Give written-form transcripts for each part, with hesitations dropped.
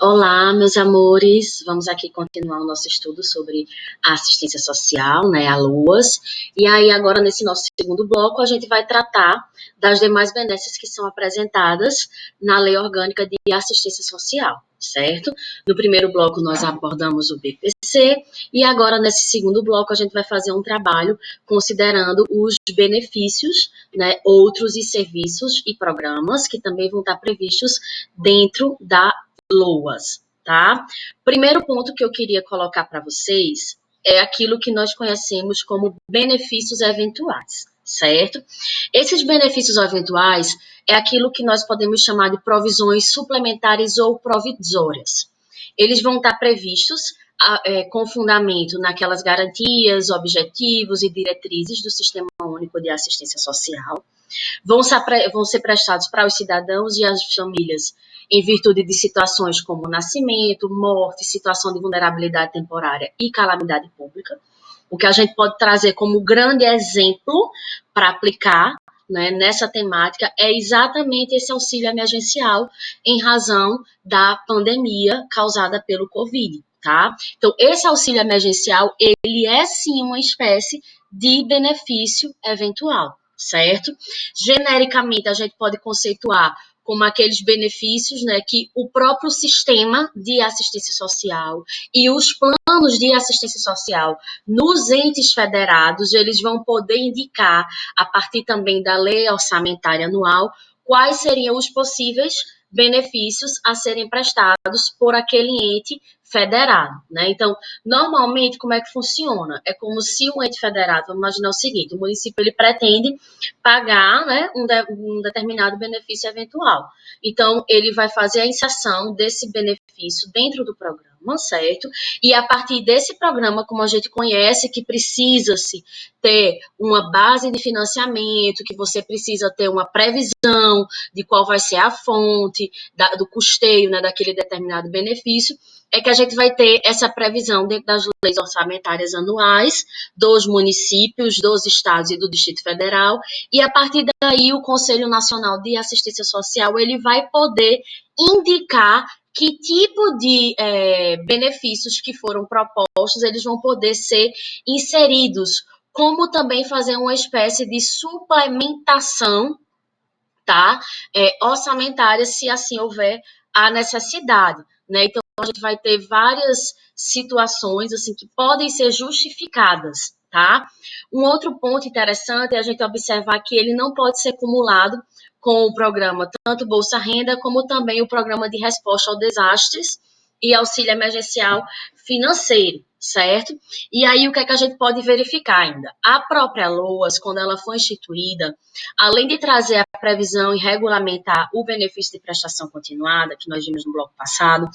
Olá, meus amores. Vamos aqui continuar o nosso estudo sobre a assistência social, né, a LOAS. E aí, agora, nesse nosso segundo bloco, a gente vai tratar das demais benesses que são apresentadas na Lei Orgânica de Assistência Social, certo? No primeiro bloco, nós abordamos o BPC, e agora, nesse segundo bloco, a gente vai fazer um trabalho considerando os benefícios, né, outros e serviços e programas que também vão estar previstos dentro da LOAS, tá? Primeiro ponto que eu queria colocar para vocês é aquilo que nós conhecemos como benefícios eventuais, certo? Esses benefícios eventuais é aquilo que nós podemos chamar de provisões suplementares ou provisórias. Eles vão estar previstos com fundamento naquelas garantias, objetivos e diretrizes do Sistema Único de Assistência Social. Vão ser prestados para os cidadãos e as famílias em virtude de situações como nascimento, morte, situação de vulnerabilidade temporária e calamidade pública. O que a gente pode trazer como grande exemplo para aplicar, né, nessa temática é exatamente esse auxílio emergencial em razão da pandemia causada pelo Covid, tá? Então, esse auxílio emergencial, ele é sim uma espécie de benefício eventual, certo? Genericamente, a gente pode conceituar como aqueles benefícios, né, que o próprio sistema de assistência social e os planos de assistência social nos entes federados, eles vão poder indicar, a partir também da lei orçamentária anual, quais seriam os possíveis benefícios a serem prestados por aquele ente federado, né? Então, normalmente, como é que funciona? É como se um ente federado, vamos imaginar o seguinte, o município ele pretende pagar, né, um determinado benefício eventual. Então, ele vai fazer a inserção desse benefício dentro do programa, certo? E a partir desse programa, como a gente conhece, que precisa-se ter uma base de financiamento, que você precisa ter uma previsão de qual vai ser a fonte do custeio, né, daquele determinado benefício, é que a gente vai ter essa previsão dentro das leis orçamentárias anuais dos municípios, dos estados e do Distrito Federal, e a partir daí o Conselho Nacional de Assistência Social ele vai poder indicar que tipo de benefícios que foram propostos eles vão poder ser inseridos, como também fazer uma espécie de suplementação, tá? Orçamentária, se assim houver a necessidade, né? Então, a gente vai ter várias situações assim que podem ser justificadas, tá? Um outro ponto interessante é a gente observar que ele não pode ser acumulado com o programa tanto Bolsa Renda como também o programa de resposta aos desastres e auxílio emergencial financeiro, certo? E aí o que é que a gente pode verificar ainda? A própria LOAS, quando ela foi instituída, além de trazer a previsão e regulamentar o benefício de prestação continuada, que nós vimos no bloco passado,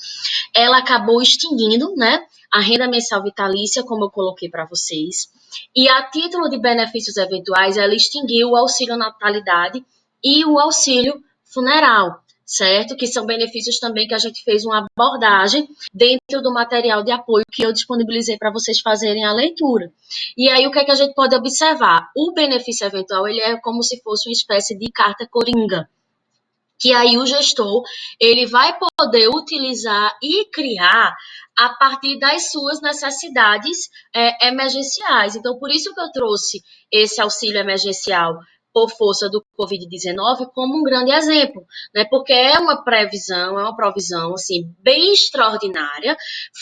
ela acabou extinguindo, né, a renda mensal vitalícia, como eu coloquei para vocês, e a título de benefícios eventuais, ela extinguiu o auxílio natalidade e o auxílio funeral, certo? Que são benefícios também que a gente fez uma abordagem dentro do material de apoio que eu disponibilizei para vocês fazerem a leitura. E aí, o que é que a gente pode observar? O benefício eventual, ele é como se fosse uma espécie de carta coringa, que aí o gestor ele vai poder utilizar e criar a partir das suas necessidades emergenciais. Então, por isso que eu trouxe esse auxílio emergencial por força do Covid-19 como um grande exemplo, né? Porque é uma previsão, é uma provisão assim bem extraordinária,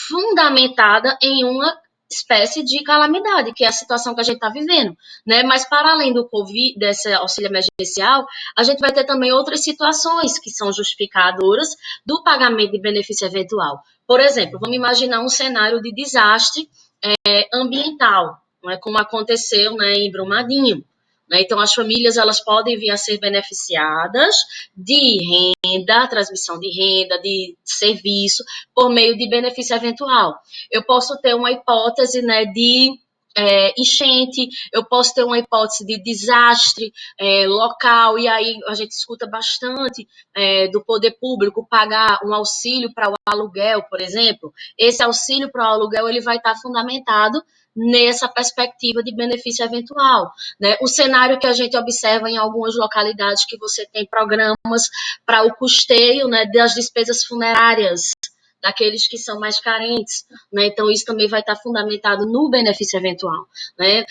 fundamentada em uma espécie de calamidade, que é a situação que a gente está vivendo, né? Mas para além do Covid, desse auxílio emergencial, a gente vai ter também outras situações que são justificadoras do pagamento de benefício eventual. Por exemplo, vamos imaginar um cenário de desastre ambiental, né, como aconteceu, né, em Brumadinho. Né? Então, as famílias elas podem vir a ser beneficiadas de renda, transmissão de renda, de serviço, por meio de benefício eventual. Eu posso ter uma hipótese, né, de enchente, eu posso ter uma hipótese de desastre local, e aí a gente escuta bastante do poder público pagar um auxílio para o aluguel, por exemplo. Esse auxílio para o aluguel ele vai estar fundamentado nessa perspectiva de benefício eventual, né? O cenário que a gente observa em algumas localidades que você tem programas para o custeio, né, das despesas funerárias, daqueles que são mais carentes, né? Então, isso também vai estar fundamentado no benefício eventual, né?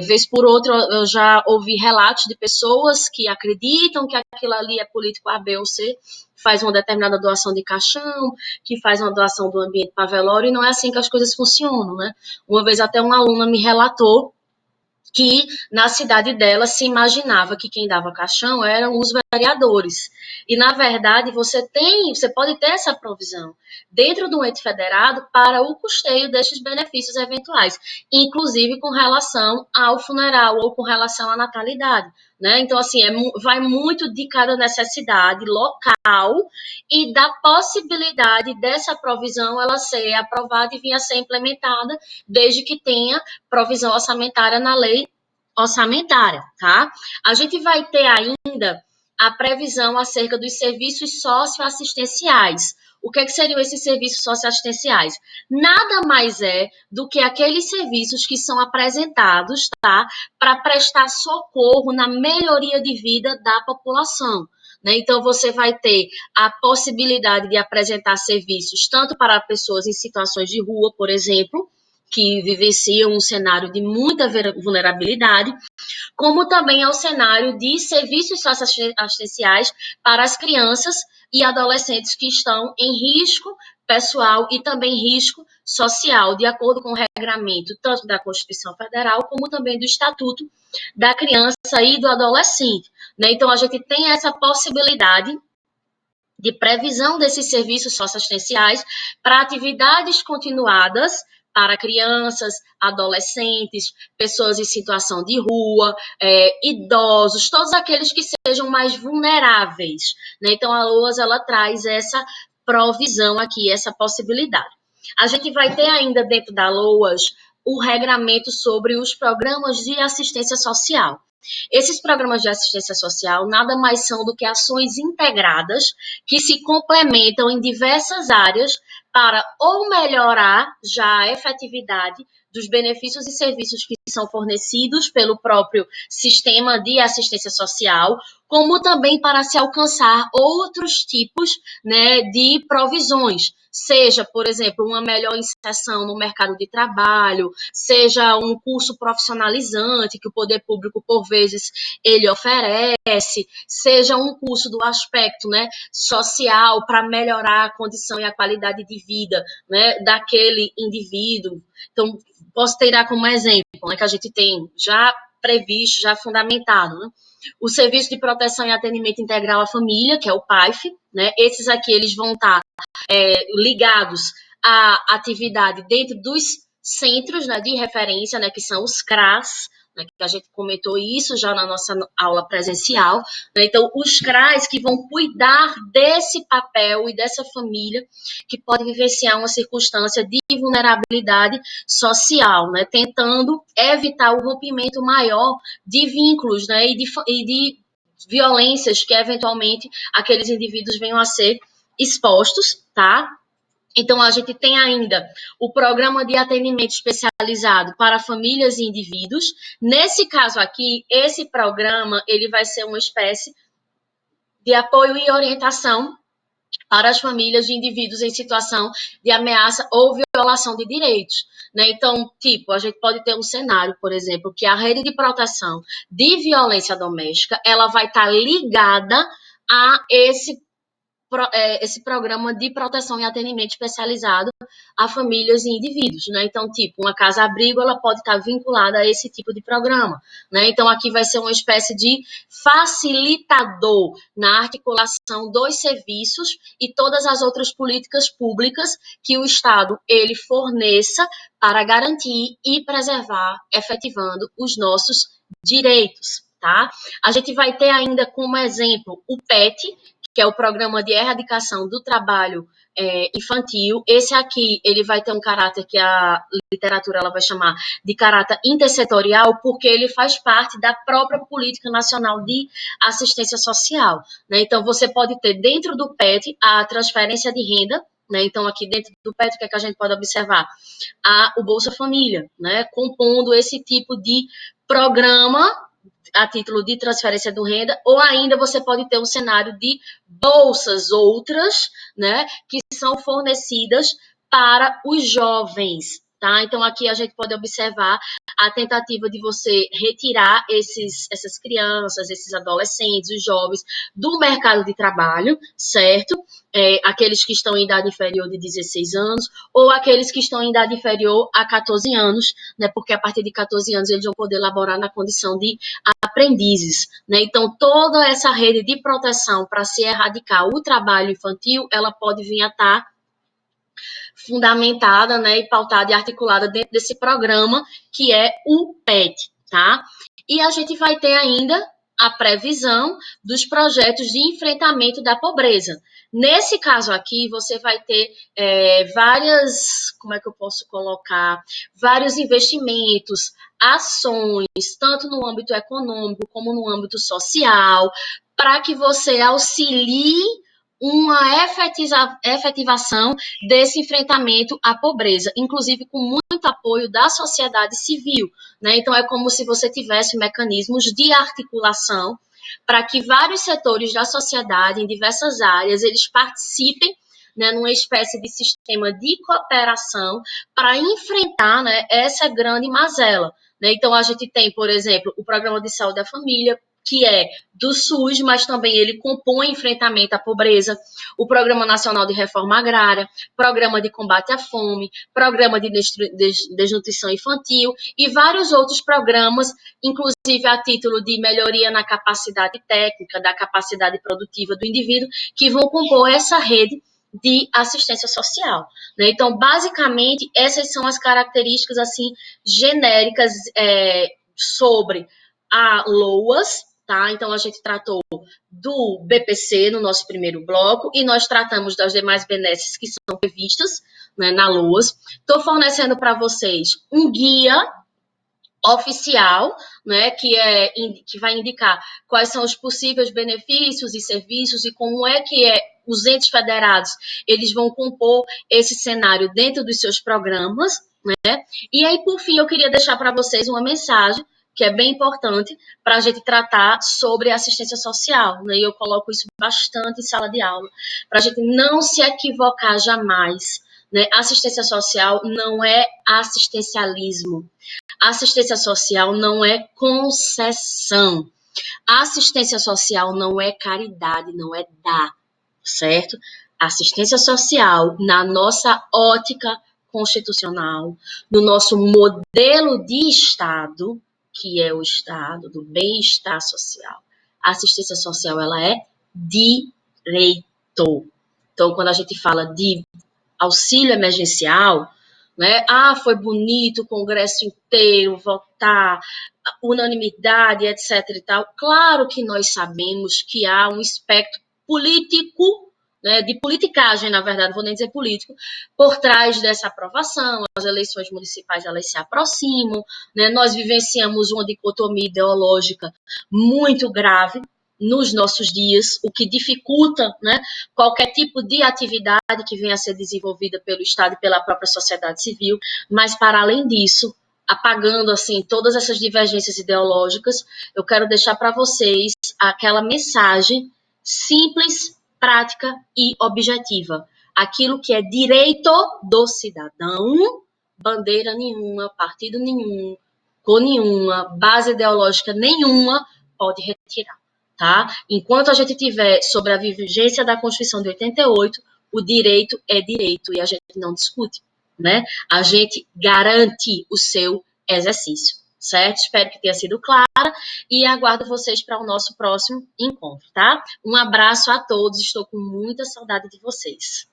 Vez por outra, eu já ouvi relatos de pessoas que acreditam que aquilo ali é político A, B ou C, faz uma determinada doação de caixão, que faz uma doação do ambiente para velório, e não é assim que as coisas funcionam, né? Uma vez até uma aluna me relatou que na cidade dela se imaginava que quem dava caixão eram os vereadores. E, na verdade, você pode ter essa provisão dentro do ente federado para o custeio destes benefícios eventuais, inclusive com relação ao funeral ou com relação à natalidade. Né? Então, assim, vai muito de cada necessidade local e da possibilidade dessa provisão ela ser aprovada e vir a ser implementada, desde que tenha provisão orçamentária na lei orçamentária, tá? A gente vai ter ainda a previsão acerca dos serviços socioassistenciais. O que seriam esses serviços socioassistenciais? Nada mais é do que aqueles serviços que são apresentados, tá, para prestar socorro na melhoria de vida da população. Né? Então, você vai ter a possibilidade de apresentar serviços tanto para pessoas em situações de rua, por exemplo, que vivenciam um cenário de muita vulnerabilidade, como também é o cenário de serviços socioassistenciais para as crianças e adolescentes que estão em risco pessoal e também risco social, de acordo com o regramento tanto da Constituição Federal como também do Estatuto da Criança e do Adolescente. Né? Então, a gente tem essa possibilidade de previsão desses serviços socioassistenciais para atividades continuadas para crianças, adolescentes, pessoas em situação de rua, idosos, todos aqueles que sejam mais vulneráveis. Né? Então, a LOAS ela traz essa provisão aqui, essa possibilidade. A gente vai ter ainda dentro da LOAS o regramento sobre os programas de assistência social. Esses programas de assistência social nada mais são do que ações integradas que se complementam em diversas áreas para ou melhorar já a efetividade dos benefícios e serviços que são fornecidos pelo próprio sistema de assistência social, como também para se alcançar outros tipos, né, de provisões. Seja, por exemplo, uma melhor inserção no mercado de trabalho, seja um curso profissionalizante que o poder público, por vezes, ele oferece, seja um curso do aspecto, né, social para melhorar a condição e a qualidade de vida, né, daquele indivíduo. Então, posso tirar como exemplo, né, que a gente tem já previsto, já fundamentado, né? O Serviço de Proteção e Atendimento Integral à Família, que é o PAIF, né? Esses aqui eles vão estar ligados à atividade dentro dos centros, né, de referência, né, que são os CRAS, né, que a gente comentou isso já na nossa aula presencial. Né? Então, os CRAs que vão cuidar desse papel e dessa família que pode vivenciar uma circunstância de vulnerabilidade social, né, tentando evitar o rompimento maior de vínculos, né, e de violências que eventualmente aqueles indivíduos venham a ser expostos, tá? Então, a gente tem ainda o programa de atendimento especializado para famílias e indivíduos. Nesse caso aqui, esse programa ele vai ser uma espécie de apoio e orientação para as famílias de indivíduos em situação de ameaça ou violação de direitos. Né? Então, tipo, a gente pode ter um cenário, por exemplo, que a rede de proteção de violência doméstica ela vai estar ligada a esse programa de proteção e atendimento especializado a famílias e indivíduos, né? Então, tipo, uma casa-abrigo, ela pode estar vinculada a esse tipo de programa, né? Então, aqui vai ser uma espécie de facilitador na articulação dos serviços e todas as outras políticas públicas que o Estado, ele forneça para garantir e preservar, efetivando os nossos direitos, tá? A gente vai ter ainda como exemplo o PET, que é o Programa de Erradicação do Trabalho Infantil. Esse aqui, ele vai ter um caráter que a literatura ela vai chamar de caráter intersetorial, porque ele faz parte da própria Política Nacional de Assistência Social. Né? Então, você pode ter dentro do PET a transferência de renda, né? Então, aqui dentro do PET, o que, é que a gente pode observar? O Bolsa Família, né? Compondo esse tipo de programa a título de transferência de renda, ou ainda você pode ter um cenário de bolsas outras, né, que são fornecidas para os jovens, tá? Então, aqui a gente pode observar a tentativa de você retirar essas crianças, esses adolescentes, os jovens, do mercado de trabalho, certo? Aqueles que estão em idade inferior de 16 anos, ou aqueles que estão em idade inferior a 14 anos, né? Porque a partir de 14 anos eles vão poder laborar na condição de aprendizes, né? Então, toda essa rede de proteção para se erradicar o trabalho infantil, ela pode vir a estar fundamentada, né, e pautada e articulada dentro desse programa que é o PET, tá? E a gente vai ter ainda a previsão dos projetos de enfrentamento da pobreza. Nesse caso aqui, você vai ter várias, como é que eu posso colocar, vários investimentos, ações, tanto no âmbito econômico como no âmbito social, para que você auxilie uma efetivação desse enfrentamento à pobreza, inclusive com muito apoio da sociedade civil, né? Então, é como se você tivesse mecanismos de articulação para que vários setores da sociedade, em diversas áreas, eles participem, né, numa espécie de sistema de cooperação para enfrentar, né, essa grande mazela, né? Então, a gente tem, por exemplo, o Programa de Saúde da Família, que é do SUS, mas também ele compõe enfrentamento à pobreza, o Programa Nacional de Reforma Agrária, Programa de Combate à Fome, Programa de Desnutrição Infantil e vários outros programas, inclusive a título de melhoria na capacidade técnica, da capacidade produtiva do indivíduo, que vão compor essa rede de assistência social, né? Então, basicamente, essas são as características assim genéricas sobre a LOAS, tá? Então, a gente tratou do BPC no nosso primeiro bloco e nós tratamos das demais benesses que são previstas, né, na LOAS. Estou fornecendo para vocês um guia oficial, né, que vai indicar quais são os possíveis benefícios e serviços e como é que os entes federados eles vão compor esse cenário dentro dos seus programas, né? E aí, por fim, eu queria deixar para vocês uma mensagem que é bem importante para a gente tratar sobre assistência social, né? E eu coloco isso bastante em sala de aula, para a gente não se equivocar jamais, né? Assistência social não é assistencialismo. Assistência social não é concessão. Assistência social não é caridade, não é dar, certo? Assistência social, na nossa ótica constitucional, no nosso modelo de Estado, que é o Estado do bem-estar social. A assistência social, ela é direito. Então, quando a gente fala de auxílio emergencial, né? Foi bonito o Congresso inteiro votar, unanimidade, etc. e tal. Claro que nós sabemos que há um espectro político, né, de politicagem, na verdade, vou nem dizer político, por trás dessa aprovação. As eleições municipais elas se aproximam, né? Nós vivenciamos uma dicotomia ideológica muito grave nos nossos dias, o que dificulta, né, qualquer tipo de atividade que venha a ser desenvolvida pelo Estado e pela própria sociedade civil, mas para além disso, apagando assim todas essas divergências ideológicas, eu quero deixar para vocês aquela mensagem simples, prática e objetiva. Aquilo que é direito do cidadão, bandeira nenhuma, partido nenhum, cor nenhuma, base ideológica nenhuma pode retirar. Tá? Enquanto a gente tiver sobre a vigência da Constituição de 88, o direito é direito e a gente não discute, né? A gente garante o seu exercício, certo? Espero que tenha sido clara e aguardo vocês para o nosso próximo encontro, tá? Um abraço a todos, estou com muita saudade de vocês.